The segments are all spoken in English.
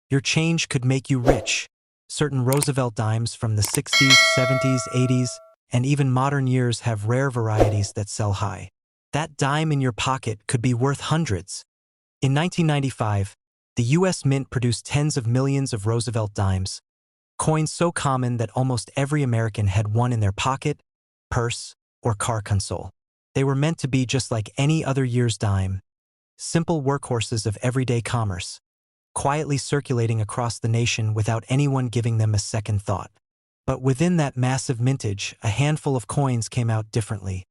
Your change could make you rich. Certain Roosevelt dimes from the 60s, 70s, 80s, and even modern years have rare varieties that sell high. That dime in your pocket could be worth hundreds. In 1995, the U.S. Mint produced tens of millions of Roosevelt dimes, coins so common that almost every American had one in their pocket, purse, or car console. They were meant to be just like any other year's dime, simple workhorses of everyday commerce, quietly circulating across the nation without anyone giving them a second thought. But within that massive mintage, a handful of coins came out differently,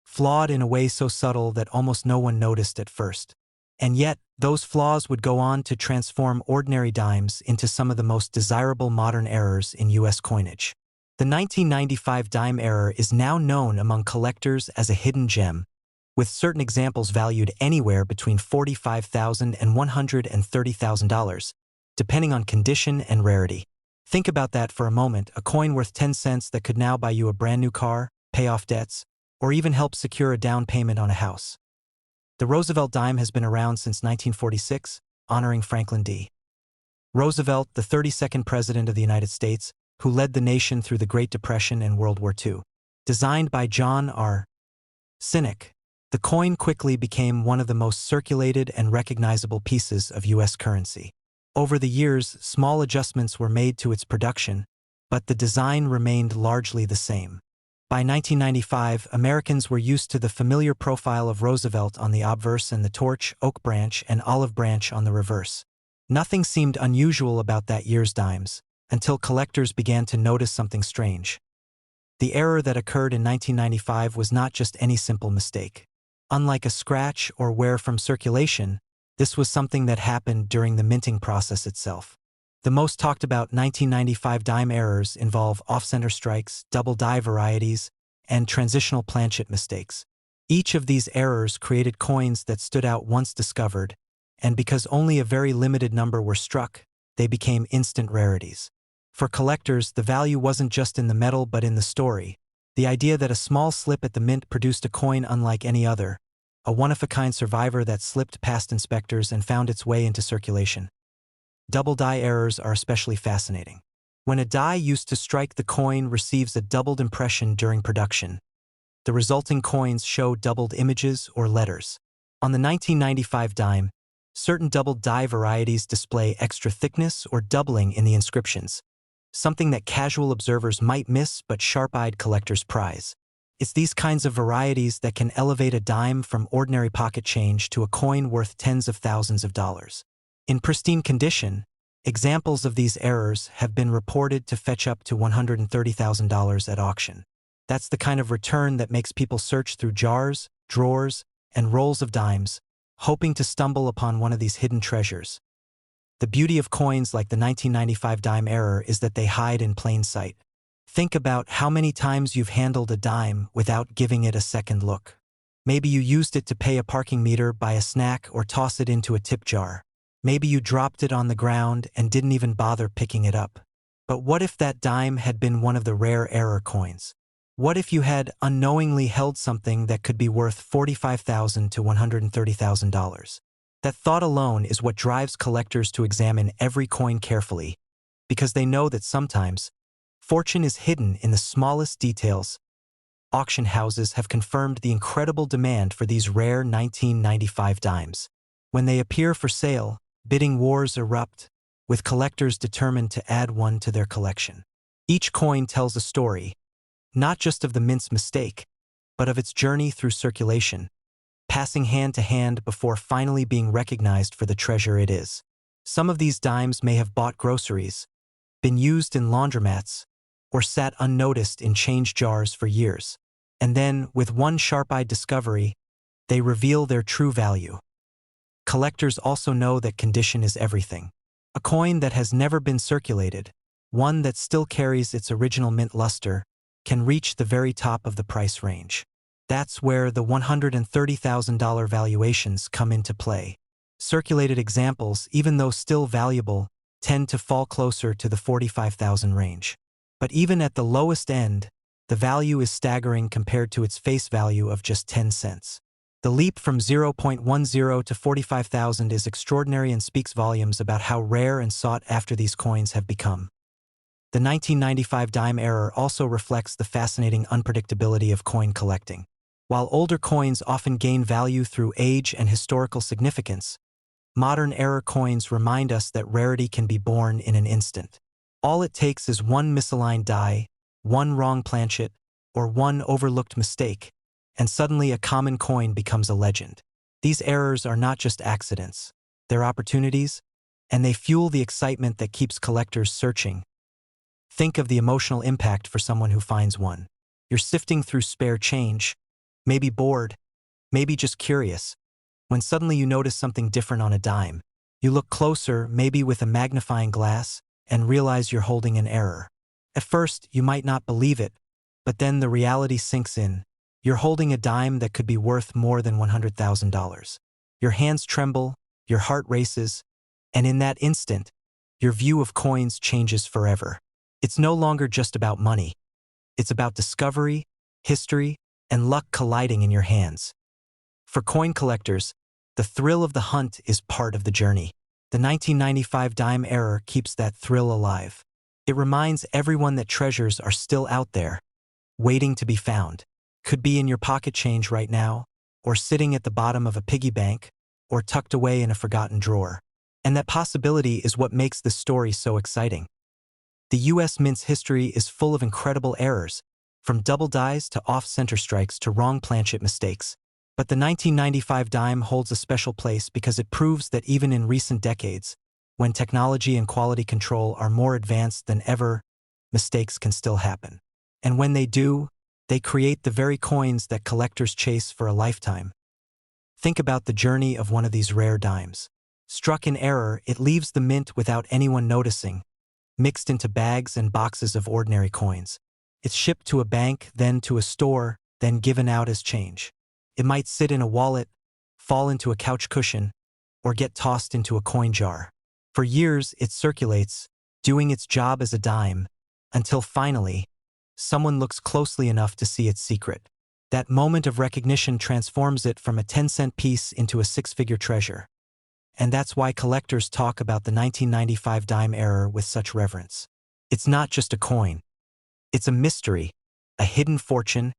flawed in a way so subtle that almost no one noticed at first. And yet, those flaws would go on to transform ordinary dimes into some of the most desirable modern errors in U.S. coinage. The 1995 dime error is now known among collectors as a hidden gem, with certain examples valued anywhere between $45,000 and $130,000, depending on condition and rarity. Think about that for a moment, a coin worth 10 cents that could now buy you a brand new car, pay off debts, or even help secure a down payment on a house. The Roosevelt dime has been around since 1946, honoring Franklin D. Roosevelt, the 32nd President of the United States, who led the nation through the Great Depression and World War II. Designed by John R. Sinek, the coin quickly became one of the most circulated and recognizable pieces of U.S. currency. Over the years, small adjustments were made to its production, but the design remained largely the same. By 1995, Americans were used to the familiar profile of Roosevelt on the obverse and the torch, oak branch, and olive branch on the reverse. Nothing seemed unusual about that year's dimes, until collectors began to notice something strange. The error that occurred in 1995 was not just any simple mistake. Unlike a scratch or wear from circulation, this was something that happened during the minting process itself. The most talked about 1995 dime errors involve off-center strikes, double die varieties, and transitional planchet mistakes. Each of these errors created coins that stood out once discovered, and because only a very limited number were struck, they became instant rarities. For collectors, the value wasn't just in the metal but in the story. The idea that a small slip at the mint produced a coin unlike any other, a one-of-a-kind survivor that slipped past inspectors and found its way into circulation. Double die errors are especially fascinating. When a die used to strike the coin receives a doubled impression during production, the resulting coins show doubled images or letters. On the 1995 dime, certain doubled die varieties display extra thickness or doubling in the inscriptions, something that casual observers might miss but sharp-eyed collectors prize. It's these kinds of varieties that can elevate a dime from ordinary pocket change to a coin worth tens of thousands of dollars. In pristine condition, examples of these errors have been reported to fetch up to $130,000 at auction. That's the kind of return that makes people search through jars, drawers, and rolls of dimes, hoping to stumble upon one of these hidden treasures. The beauty of coins like the 1995 dime error is that they hide in plain sight. Think about how many times you've handled a dime without giving it a second look. Maybe you used it to pay a parking meter, buy a snack, or toss it into a tip jar. Maybe you dropped it on the ground and didn't even bother picking it up. But what if that dime had been one of the rare error coins? What if you had unknowingly held something that could be worth $45,000 to $130,000? That thought alone is what drives collectors to examine every coin carefully, because they know that sometimes fortune is hidden in the smallest details. Auction houses have confirmed the incredible demand for these rare 1995 dimes. When they appear for sale, bidding wars erupt, with collectors determined to add one to their collection. Each coin tells a story, not just of the mint's mistake, but of its journey through circulation, passing hand to hand before finally being recognized for the treasure it is. Some of these dimes may have bought groceries, been used in laundromats, or sat unnoticed in change jars for years. And then, with one sharp-eyed discovery, they reveal their true value. Collectors also know that condition is everything. A coin that has never been circulated, one that still carries its original mint luster, can reach the very top of the price range. That's where the $130,000 valuations come into play. Circulated examples, even though still valuable, tend to fall closer to the $45,000 range. But even at the lowest end, the value is staggering compared to its face value of just 10 cents. The leap from 0.10 to 45,000 is extraordinary and speaks volumes about how rare and sought after these coins have become. The 1995 dime era also reflects the fascinating unpredictability of coin collecting. While older coins often gain value through age and historical significance, modern era coins remind us that rarity can be born in an instant. All it takes is one misaligned die, one wrong planchet, or one overlooked mistake, and suddenly a common coin becomes a legend. These errors are not just accidents, they're opportunities, and they fuel the excitement that keeps collectors searching. Think of the emotional impact for someone who finds one. You're sifting through spare change, maybe bored, maybe just curious, when suddenly you notice something different on a dime. You look closer, maybe with a magnifying glass, and realize you're holding an error. At first, you might not believe it, but then the reality sinks in. You're holding a dime that could be worth more than $100,000. Your hands tremble, your heart races, and in that instant, your view of coins changes forever. It's no longer just about money. It's about discovery, history, and luck colliding in your hands. For coin collectors, the thrill of the hunt is part of the journey. The 1995 dime era keeps that thrill alive. It reminds everyone that treasures are still out there, waiting to be found. Could be in your pocket change right now, or sitting at the bottom of a piggy bank, or tucked away in a forgotten drawer. And that possibility is what makes this story so exciting. The U.S. Mint's history is full of incredible errors, from double dies to off-center strikes to wrong planchet mistakes. But the 1995 dime holds a special place because it proves that even in recent decades, when technology and quality control are more advanced than ever, mistakes can still happen. And when they do, they create the very coins that collectors chase for a lifetime. Think about the journey of one of these rare dimes. Struck in error, it leaves the mint without anyone noticing, mixed into bags and boxes of ordinary coins. It's shipped to a bank, then to a store, then given out as change. It might sit in a wallet, fall into a couch cushion, or get tossed into a coin jar. For years, it circulates, doing its job as a dime, until finally, someone looks closely enough to see its secret. That moment of recognition transforms it from a 10-cent piece into a six-figure treasure. And that's why collectors talk about the 1995 dime era with such reverence. It's not just a coin. It's a mystery, a hidden fortune,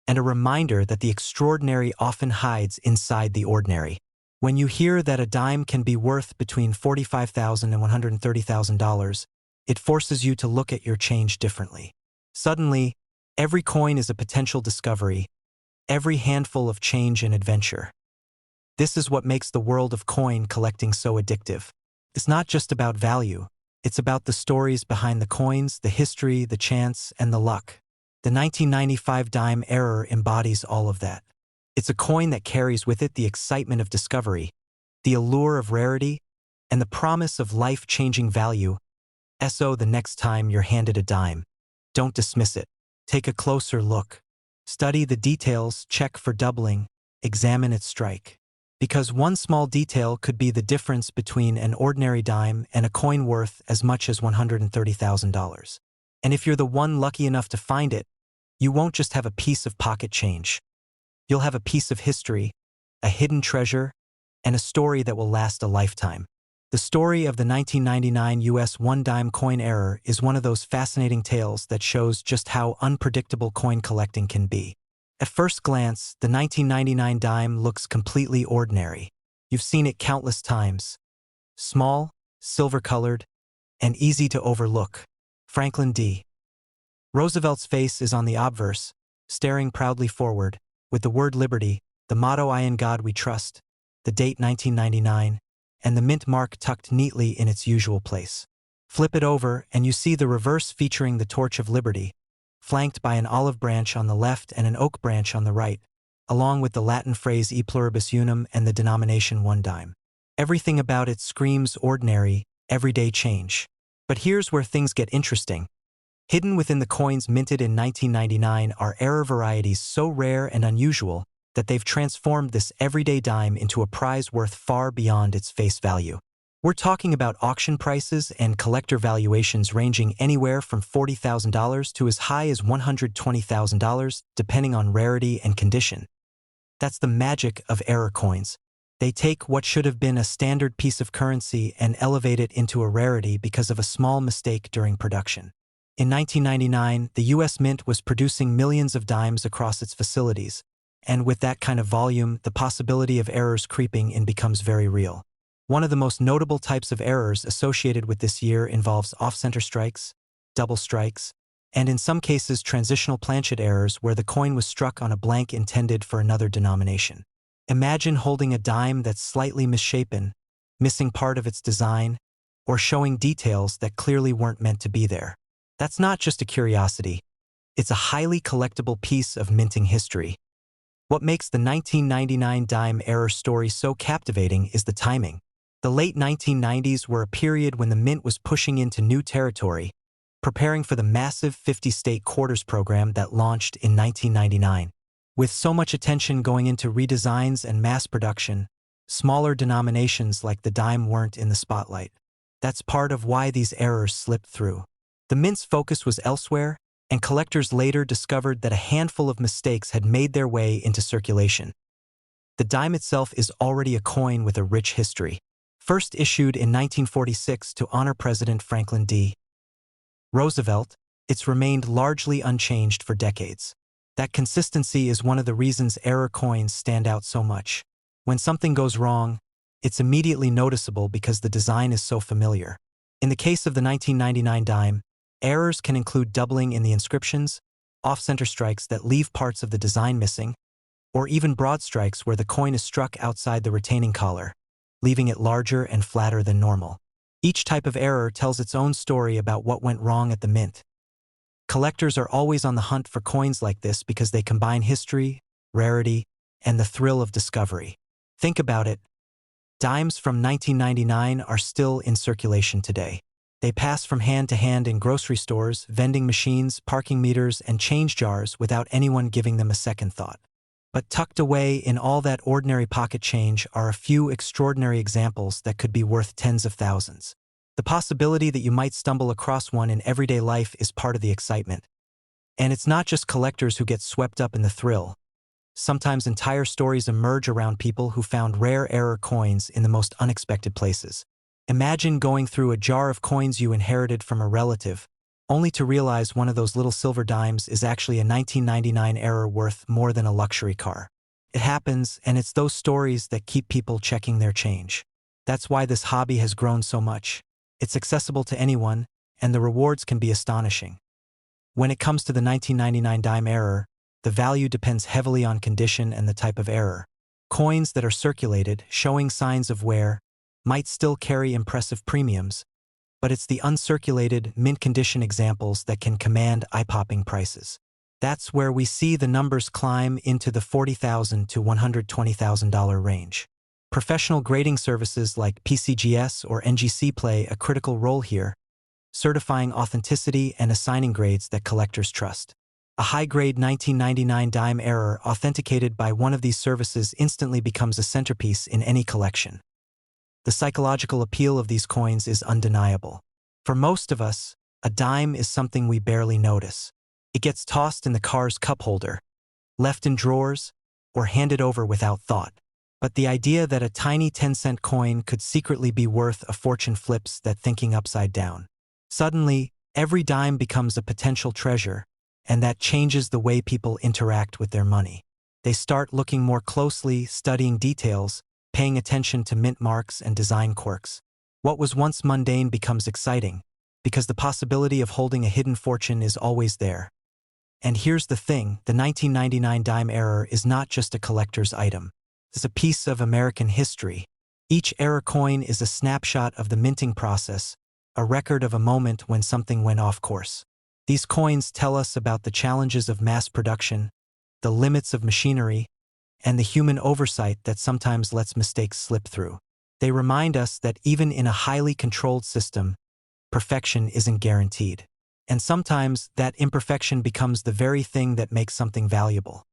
and a reminder that the extraordinary often hides inside the ordinary. When you hear that a dime can be worth between $45,000 and $130,000, it forces you to look at your change differently. Suddenly, every coin is a potential discovery, every handful of change and adventure. This is what makes the world of coin collecting so addictive. It's not just about value, it's about the stories behind the coins, the history, the chance, and the luck. The 1995 dime era embodies all of that. It's a coin that carries with it the excitement of discovery, the allure of rarity, and the promise of life-changing value. So the next time you're handed a dime, don't dismiss it. Take a closer look. Study the details, check for doubling, examine its strike. Because one small detail could be the difference between an ordinary dime and a coin worth as much as $130,000. And if you're the one lucky enough to find it, you won't just have a piece of pocket change. You'll have a piece of history, a hidden treasure, and a story that will last a lifetime. The story of the 1999 US one-dime coin era is one of those fascinating tales that shows just how unpredictable coin collecting can be. At first glance, the 1999 dime looks completely ordinary. You've seen it countless times. Small, silver-colored, and easy to overlook. Franklin D. Roosevelt's face is on the obverse, staring proudly forward, with the word liberty, the motto "I in God we trust," the date 1999, and the mint mark tucked neatly in its usual place. Flip it over, and you see the reverse featuring the torch of liberty, flanked by an olive branch on the left and an oak branch on the right, along with the Latin phrase E pluribus unum and the denomination one dime. Everything about it screams ordinary, everyday change. But here's where things get interesting. Hidden within the coins minted in 1999 are error varieties so rare and unusual that they've transformed this everyday dime into a prize worth far beyond its face value. We're talking about auction prices and collector valuations ranging anywhere from $40,000 to as high as $120,000, depending on rarity and condition. That's the magic of error coins. They take what should have been a standard piece of currency and elevate it into a rarity because of a small mistake during production. In 1999, the U.S. Mint was producing millions of dimes across its facilities, and with that kind of volume, the possibility of errors creeping in becomes very real. One of the most notable types of errors associated with this year involves off-center strikes, double strikes, and in some cases transitional planchet errors where the coin was struck on a blank intended for another denomination. Imagine holding a dime that's slightly misshapen, missing part of its design, or showing details that clearly weren't meant to be there. That's not just a curiosity. It's a highly collectible piece of minting history. What makes the 1999 dime error story so captivating is the timing. The late 1990s were a period when the mint was pushing into new territory, preparing for the massive 50-state quarters program that launched in 1999. With so much attention going into redesigns and mass production, smaller denominations like the dime weren't in the spotlight. That's part of why these errors slipped through. The mint's focus was elsewhere, and collectors later discovered that a handful of mistakes had made their way into circulation. The dime itself is already a coin with a rich history. First issued in 1946 to honor President Franklin D. Roosevelt, it's remained largely unchanged for decades. That consistency is one of the reasons error coins stand out so much. When something goes wrong, it's immediately noticeable because the design is so familiar. In the case of the 1999 dime, errors can include doubling in the inscriptions, off-center strikes that leave parts of the design missing, or even broad strikes where the coin is struck outside the retaining collar, leaving it larger and flatter than normal. Each type of error tells its own story about what went wrong at the mint. Collectors are always on the hunt for coins like this because they combine history, rarity, and the thrill of discovery. Think about it. Dimes from 1999 are still in circulation today. They pass from hand to hand in grocery stores, vending machines, parking meters, and change jars without anyone giving them a second thought. But tucked away in all that ordinary pocket change are a few extraordinary examples that could be worth tens of thousands. The possibility that you might stumble across one in everyday life is part of the excitement. And it's not just collectors who get swept up in the thrill. Sometimes entire stories emerge around people who found rare error coins in the most unexpected places. Imagine going through a jar of coins you inherited from a relative, only to realize one of those little silver dimes is actually a 1999 error worth more than a luxury car. It happens, and it's those stories that keep people checking their change. That's why this hobby has grown so much. It's accessible to anyone, and the rewards can be astonishing. When it comes to the 1999 dime error, the value depends heavily on condition and the type of error. Coins that are circulated, showing signs of wear, might still carry impressive premiums, but it's the uncirculated, mint condition examples that can command eye-popping prices. That's where we see the numbers climb into the $40,000 to $120,000 range. Professional grading services like PCGS or NGC play a critical role here, certifying authenticity and assigning grades that collectors trust. A high-grade 1999 dime error authenticated by one of these services instantly becomes a centerpiece in any collection. The psychological appeal of these coins is undeniable. For most of us, a dime is something we barely notice. It gets tossed in the car's cup holder, left in drawers, or handed over without thought. But the idea that a tiny 10-cent coin could secretly be worth a fortune flips that thinking upside down. Suddenly, every dime becomes a potential treasure, and that changes the way people interact with their money. They start looking more closely, studying details, paying attention to mint marks and design quirks. What was once mundane becomes exciting, because the possibility of holding a hidden fortune is always there. And here's the thing, the 1999 dime error is not just a collector's item. It's a piece of American history. Each error coin is a snapshot of the minting process, a record of a moment when something went off course. These coins tell us about the challenges of mass production, the limits of machinery, and the human oversight that sometimes lets mistakes slip through. They remind us that even in a highly controlled system, perfection isn't guaranteed. And sometimes that imperfection becomes the very thing that makes something valuable.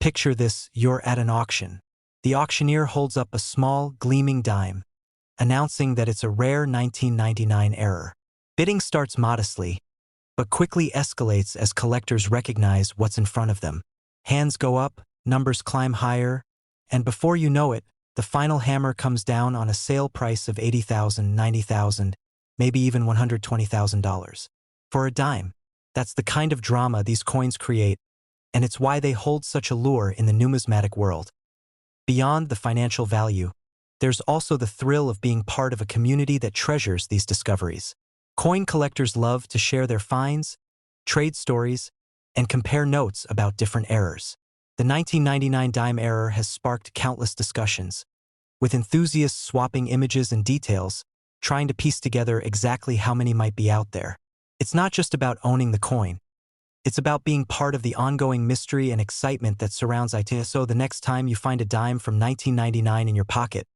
Picture this, you're at an auction. The auctioneer holds up a small, gleaming dime, announcing that it's a rare 1999 error. Bidding starts modestly, but quickly escalates as collectors recognize what's in front of them. Hands go up, numbers climb higher, and before you know it, the final hammer comes down on a sale price of $80,000, $90,000, maybe even $120,000. For a dime. That's the kind of drama these coins create, and it's why they hold such allure in the numismatic world. Beyond the financial value, there's also the thrill of being part of a community that treasures these discoveries. Coin collectors love to share their finds, trade stories, and compare notes about different errors. The 1999 dime error has sparked countless discussions, with enthusiasts swapping images and details, trying to piece together exactly how many might be out there. It's not just about owning the coin. It's about being part of the ongoing mystery and excitement that surrounds it. So the next time you find a dime from 1999 in your pocket,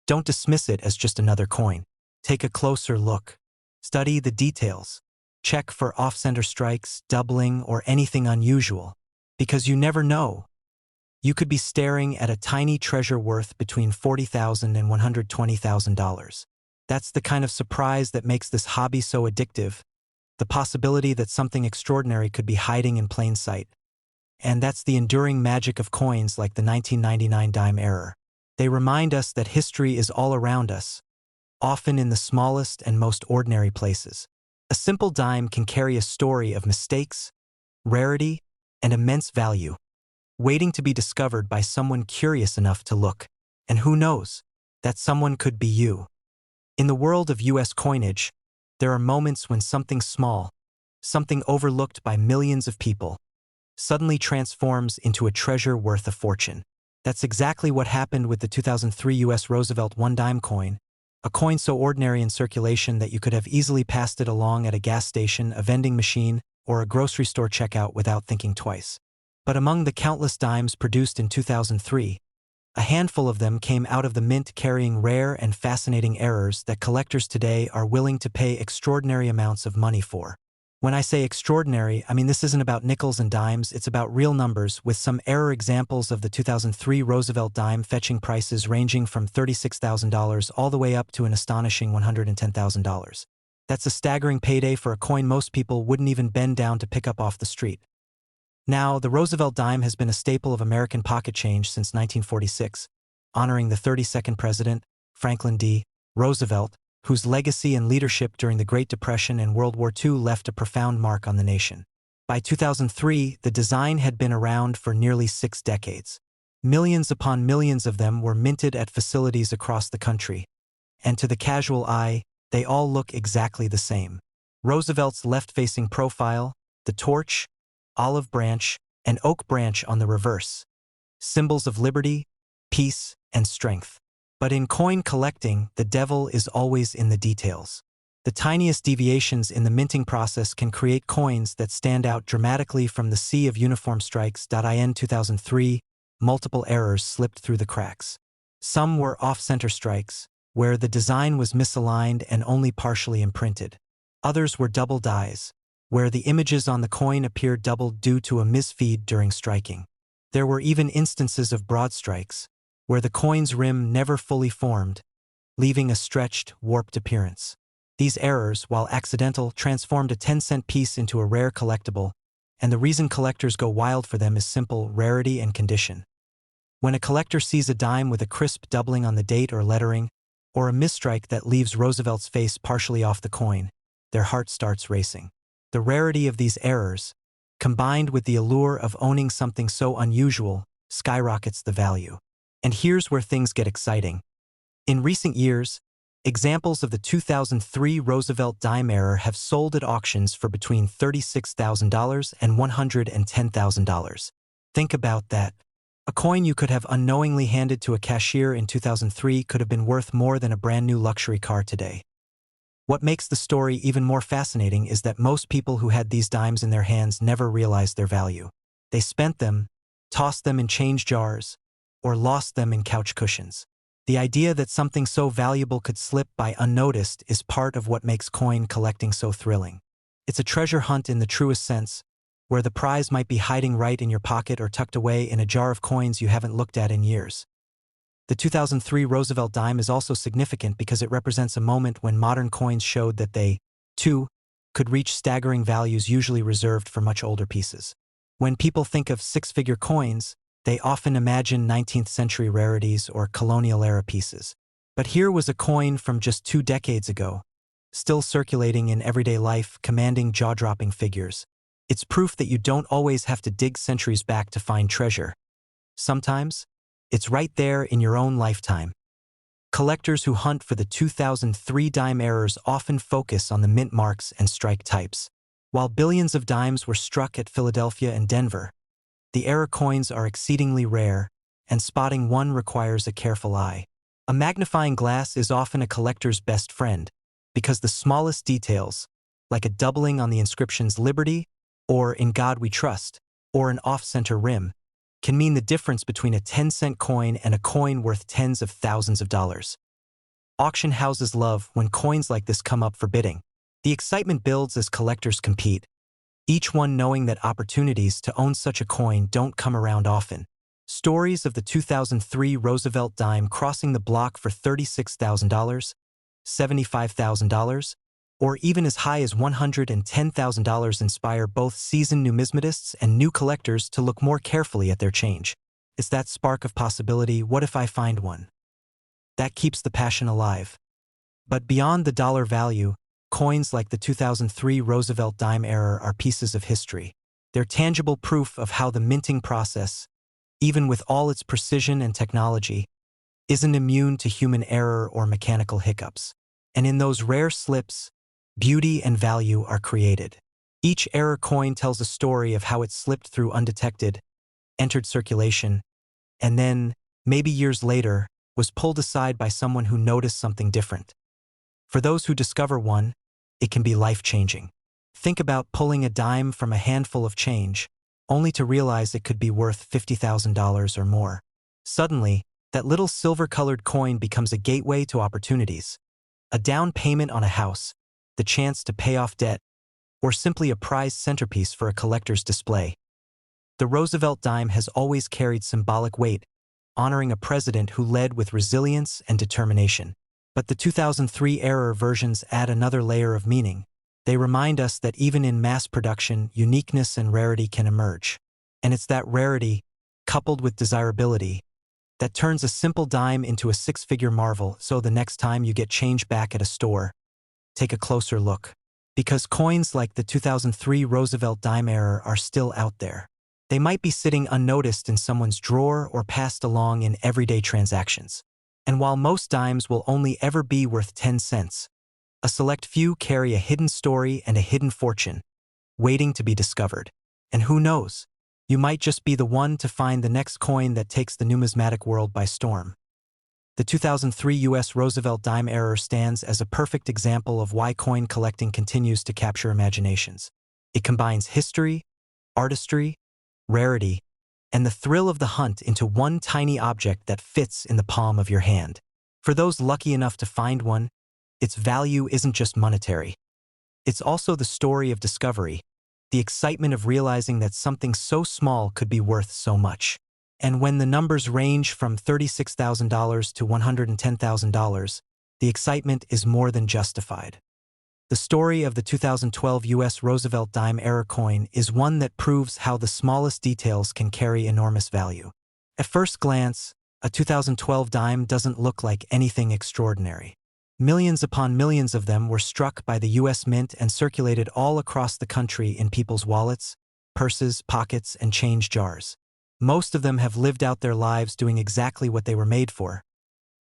don't dismiss it as just another coin. Take a closer look. Study the details. Check for off-center strikes, doubling, or anything unusual. Because you never know. You could be staring at a tiny treasure worth between $40,000 and $120,000. That's the kind of surprise that makes this hobby so addictive. The possibility that something extraordinary could be hiding in plain sight. And that's the enduring magic of coins like the 1999 dime error. They remind us that history is all around us, often in the smallest and most ordinary places. A simple dime can carry a story of mistakes, rarity, and immense value, waiting to be discovered by someone curious enough to look. And who knows, that someone could be you. In the world of US coinage, there are moments when something small, something overlooked by millions of people, suddenly transforms into a treasure worth a fortune. That's exactly what happened with the 2003 US Roosevelt one-dime coin, a coin so ordinary in circulation that you could have easily passed it along at a gas station, a vending machine, or a grocery store checkout without thinking twice. But among the countless dimes produced in 2003, a handful of them came out of the mint carrying rare and fascinating errors that collectors today are willing to pay extraordinary amounts of money for. When I say extraordinary, I mean this isn't about nickels and dimes, it's about real numbers, with some error examples of the 2003 Roosevelt dime fetching prices ranging from $36,000 all the way up to an astonishing $110,000. That's a staggering payday for a coin most people wouldn't even bend down to pick up off the street. Now, the Roosevelt dime has been a staple of American pocket change since 1946, honoring the 32nd president, Franklin D. Roosevelt, whose legacy and leadership during the Great Depression and World War II left a profound mark on the nation. By 2003, the design had been around for nearly 6 decades. Millions upon millions of them were minted at facilities across the country, and to the casual eye, they all look exactly the same. Roosevelt's left-facing profile, the torch, olive branch, and oak branch on the reverse, symbols of liberty, peace, and strength. But in coin collecting, the devil is always in the details. The tiniest deviations in the minting process can create coins that stand out dramatically from the sea of uniform strikes. In 2003, multiple errors slipped through the cracks. Some were off-center strikes, where the design was misaligned and only partially imprinted. Others were double dies, where the images on the coin appeared doubled due to a misfeed during striking. There were even instances of broad strikes, where the coin's rim never fully formed, leaving a stretched, warped appearance. These errors, while accidental, transformed a 10-cent piece into a rare collectible, and the reason collectors go wild for them is simple: rarity and condition. When a collector sees a dime with a crisp doubling on the date or lettering, or a misstrike that leaves Roosevelt's face partially off the coin, their heart starts racing. The rarity of these errors, combined with the allure of owning something so unusual, skyrockets the value. And here's where things get exciting. In recent years, examples of the 2003 Roosevelt dime error have sold at auctions for between $36,000 and $110,000. Think about that. A coin you could have unknowingly handed to a cashier in 2003 could have been worth more than a brand new luxury car today. What makes the story even more fascinating is that most people who had these dimes in their hands never realized their value. They spent them, tossed them in change jars, or lost them in couch cushions. The idea that something so valuable could slip by unnoticed is part of what makes coin collecting so thrilling. It's a treasure hunt in the truest sense, where the prize might be hiding right in your pocket or tucked away in a jar of coins you haven't looked at in years. The 2003 Roosevelt dime is also significant because it represents a moment when modern coins showed that they, too, could reach staggering values usually reserved for much older pieces. When people think of 6-figure coins, They often imagine 19th century rarities or colonial-era pieces. But here was a coin from just 2 decades ago, still circulating in everyday life, commanding jaw-dropping figures. It's proof that you don't always have to dig centuries back to find treasure. Sometimes, it's right there in your own lifetime. Collectors who hunt for the 2003 dime errors often focus on the mint marks and strike types. While billions of dimes were struck at Philadelphia and Denver, the error coins are exceedingly rare, and spotting one requires a careful eye. A magnifying glass is often a collector's best friend, because the smallest details, like a doubling on the inscriptions Liberty, or In God We Trust, or an off-center rim, can mean the difference between a 10-cent coin and a coin worth tens of thousands of dollars. Auction houses love when coins like this come up for bidding. The excitement builds as collectors compete, each one knowing that opportunities to own such a coin don't come around often. Stories of the 2003 Roosevelt dime crossing the block for $36,000, $75,000, or even as high as $110,000 inspire both seasoned numismatists and new collectors to look more carefully at their change. It's that spark of possibility, what if I find one? That keeps the passion alive. But beyond the dollar value, coins like the 2003 Roosevelt dime error are pieces of history. They're tangible proof of how the minting process, even with all its precision and technology, isn't immune to human error or mechanical hiccups. And in those rare slips, beauty and value are created. Each error coin tells a story of how it slipped through undetected, entered circulation, and then, maybe years later, was pulled aside by someone who noticed something different. For those who discover one, it can be life-changing. Think about pulling a dime from a handful of change, only to realize it could be worth $50,000 or more. Suddenly, that little silver-colored coin becomes a gateway to opportunities. A down payment on a house, the chance to pay off debt, or simply a prized centerpiece for a collector's display. The Roosevelt dime has always carried symbolic weight, honoring a president who led with resilience and determination. But the 2003 error versions add another layer of meaning. They remind us that even in mass production, uniqueness and rarity can emerge. And it's that rarity, coupled with desirability, that turns a simple dime into a six-figure marvel. So the next time you get change back at a store, take a closer look. Because coins like the 2003 Roosevelt dime error are still out there. They might be sitting unnoticed in someone's drawer or passed along in everyday transactions. And while most dimes will only ever be worth 10 cents, a select few carry a hidden story and a hidden fortune, waiting to be discovered. And who knows? You might just be the one to find the next coin that takes the numismatic world by storm. The 2003 U.S. Roosevelt dime error stands as a perfect example of why coin collecting continues to capture imaginations. It combines history, artistry, rarity, and the thrill of the hunt into one tiny object that fits in the palm of your hand. For those lucky enough to find one, its value isn't just monetary. It's also the story of discovery, the excitement of realizing that something so small could be worth so much. And when the numbers range from $36,000 to $110,000, the excitement is more than justified. The story of the 2012 U.S. Roosevelt dime error coin is one that proves how the smallest details can carry enormous value. At first glance, a 2012 dime doesn't look like anything extraordinary. Millions upon millions of them were struck by the U.S. Mint and circulated all across the country in people's wallets, purses, pockets, and change jars. Most of them have lived out their lives doing exactly what they were made for,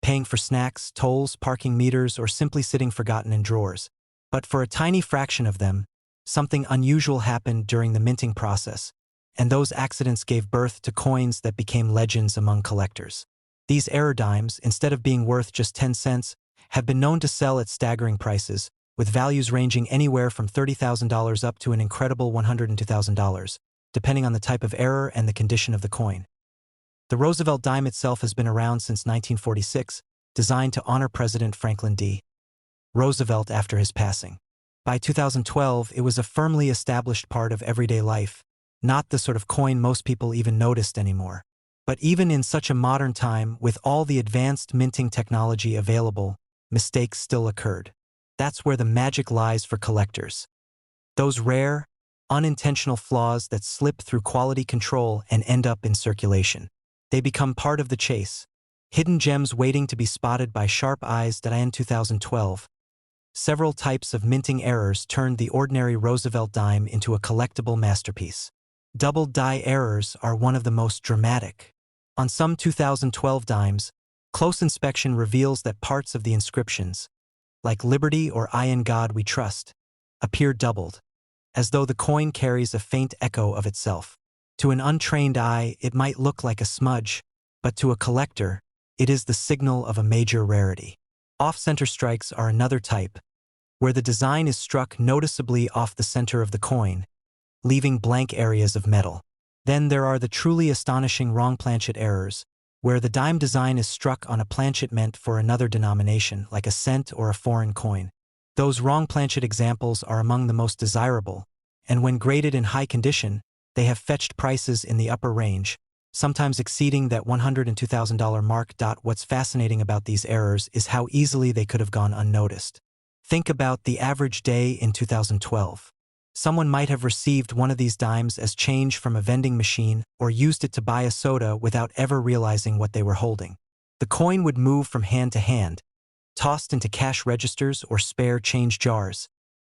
paying for snacks, tolls, parking meters, or simply sitting forgotten in drawers. But for a tiny fraction of them, something unusual happened during the minting process, and those accidents gave birth to coins that became legends among collectors. These error dimes, instead of being worth just 10 cents, have been known to sell at staggering prices, with values ranging anywhere from $30,000 up to an incredible $102,000, depending on the type of error and the condition of the coin. The Roosevelt dime itself has been around since 1946, designed to honor President Franklin D. Roosevelt after his passing. By 2012, it was a firmly established part of everyday life, not the sort of coin most people even noticed anymore. But even in such a modern time, with all the advanced minting technology available, mistakes still occurred. That's where the magic lies for collectors. Those rare, unintentional flaws that slip through quality control and end up in circulation. They become part of the chase, hidden gems waiting to be spotted by sharp eyes. In 2012, several types of minting errors turned the ordinary Roosevelt dime into a collectible masterpiece. Double die errors are one of the most dramatic. On some 2012 dimes, close inspection reveals that parts of the inscriptions, like Liberty or I in God We Trust, appear doubled, as though the coin carries a faint echo of itself. To an untrained eye, it might look like a smudge, but to a collector, it is the signal of a major rarity. Off-center strikes are another type, where the design is struck noticeably off the center of the coin, leaving blank areas of metal. Then there are the truly astonishing wrong planchet errors, where the dime design is struck on a planchet meant for another denomination, like a cent or a foreign coin. Those wrong planchet examples are among the most desirable, and when graded in high condition, they have fetched prices in the upper range, sometimes exceeding that $100 and $2,000 mark. What's fascinating about these errors is how easily they could have gone unnoticed. Think about the average day in 2012. Someone might have received one of these dimes as change from a vending machine or used it to buy a soda without ever realizing what they were holding. The coin would move from hand to hand, tossed into cash registers or spare change jars,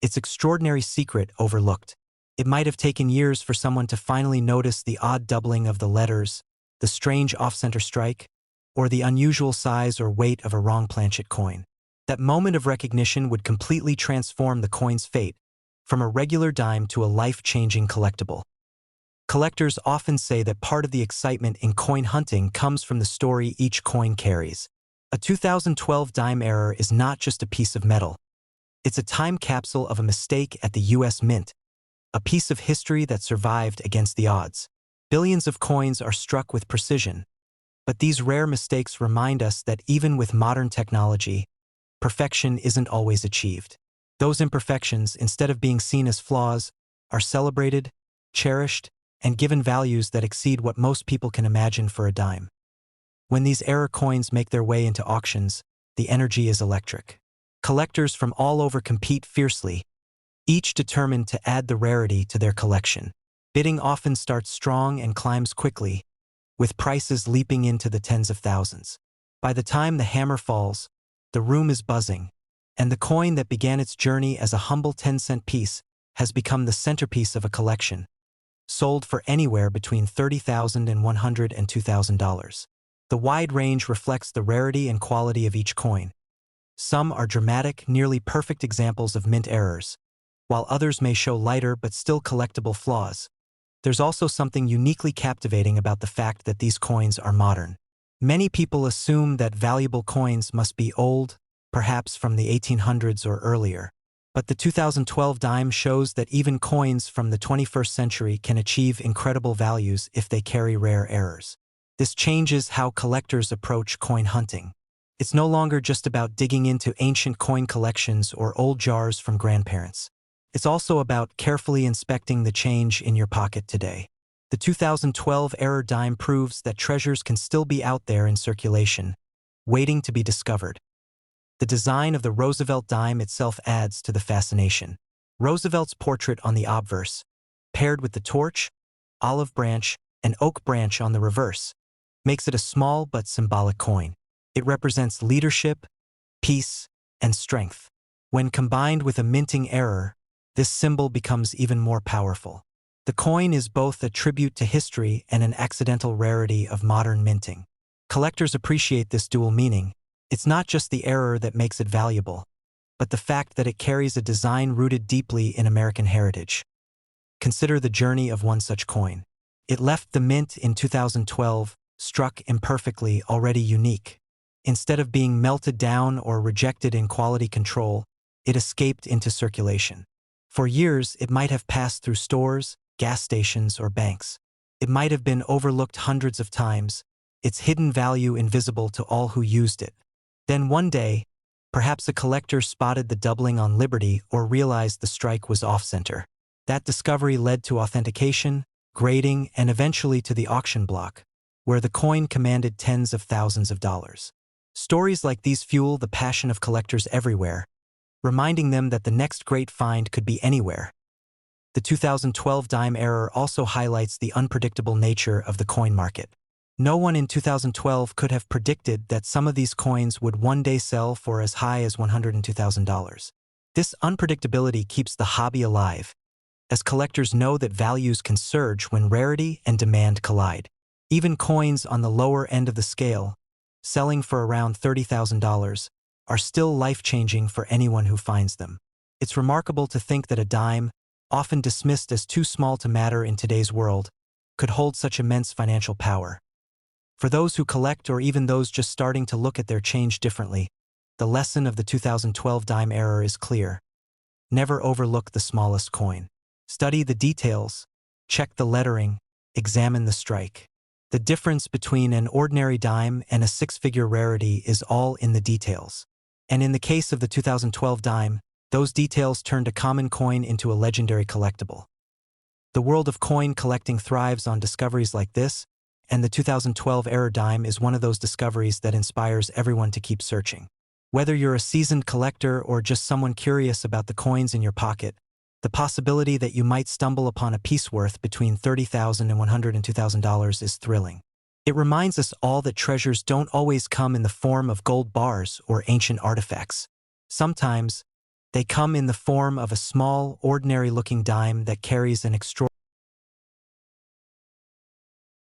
its extraordinary secret overlooked. It might have taken years for someone to finally notice the odd doubling of the letters, the strange off-center strike, or the unusual size or weight of a wrong planchet coin. That moment of recognition would completely transform the coin's fate, from a regular dime to a life-changing collectible. Collectors often say that part of the excitement in coin hunting comes from the story each coin carries. A 2012 dime error is not just a piece of metal. It's a time capsule of a mistake at the US Mint, a piece of history that survived against the odds. Billions of coins are struck with precision, but these rare mistakes remind us that even with modern technology, perfection isn't always achieved. Those imperfections, instead of being seen as flaws, are celebrated, cherished, and given values that exceed what most people can imagine for a dime. When these error coins make their way into auctions, the energy is electric. Collectors from all over compete fiercely, each determined to add the rarity to their collection. Bidding often starts strong and climbs quickly, with prices leaping into the tens of thousands. By the time the hammer falls, the room is buzzing, and the coin that began its journey as a humble 10-cent piece has become the centerpiece of a collection, sold for anywhere between $30,000 and $100,000 and $2,000. The wide range reflects the rarity and quality of each coin. Some are dramatic, nearly perfect examples of mint errors, while others may show lighter but still collectible flaws. There's also something uniquely captivating about the fact that these coins are modern. Many people assume that valuable coins must be old, perhaps from the 1800s or earlier. But the 2012 dime shows that even coins from the 21st century can achieve incredible values if they carry rare errors. This changes how collectors approach coin hunting. It's no longer just about digging into ancient coin collections or old jars from grandparents. It's also about carefully inspecting the change in your pocket today. The 2012 error dime proves that treasures can still be out there in circulation, waiting to be discovered. The design of the Roosevelt dime itself adds to the fascination. Roosevelt's portrait on the obverse, paired with the torch, olive branch, and oak branch on the reverse, makes it a small but symbolic coin. It represents leadership, peace, and strength. When combined with a minting error, this symbol becomes even more powerful. The coin is both a tribute to history and an accidental rarity of modern minting. Collectors appreciate this dual meaning. It's not just the error that makes it valuable, but the fact that it carries a design rooted deeply in American heritage. Consider the journey of one such coin. It left the mint in 2012, struck imperfectly, already unique. Instead of being melted down or rejected in quality control, it escaped into circulation. For years, it might have passed through stores, gas stations, or banks. It might have been overlooked hundreds of times, its hidden value invisible to all who used it. Then one day, perhaps a collector spotted the doubling on Liberty or realized the strike was off-center. That discovery led to authentication, grading, and eventually to the auction block, where the coin commanded tens of thousands of dollars. Stories like these fuel the passion of collectors everywhere, reminding them that the next great find could be anywhere. The 2012 dime error also highlights the unpredictable nature of the coin market. No one in 2012 could have predicted that some of these coins would one day sell for as high as $102,000. This unpredictability keeps the hobby alive, as collectors know that values can surge when rarity and demand collide. Even coins on the lower end of the scale, selling for around $30,000, are still life-changing for anyone who finds them. It's remarkable to think that a dime, often dismissed as too small to matter in today's world, could hold such immense financial power. For those who collect or even those just starting to look at their change differently, the lesson of the 2012 dime error is clear. Never overlook the smallest coin. Study the details, check the lettering, examine the strike. The difference between an ordinary dime and a six-figure rarity is all in the details. And in the case of the 2012 dime, those details turned a common coin into a legendary collectible. The world of coin collecting thrives on discoveries like this, and the 2012 error dime is one of those discoveries that inspires everyone to keep searching. Whether you're a seasoned collector or just someone curious about the coins in your pocket, the possibility that you might stumble upon a piece worth between $30,000 and $102,000 is thrilling. It reminds us all that treasures don't always come in the form of gold bars or ancient artifacts. Sometimes, they come in the form of a small, ordinary-looking dime that carries an extraordinary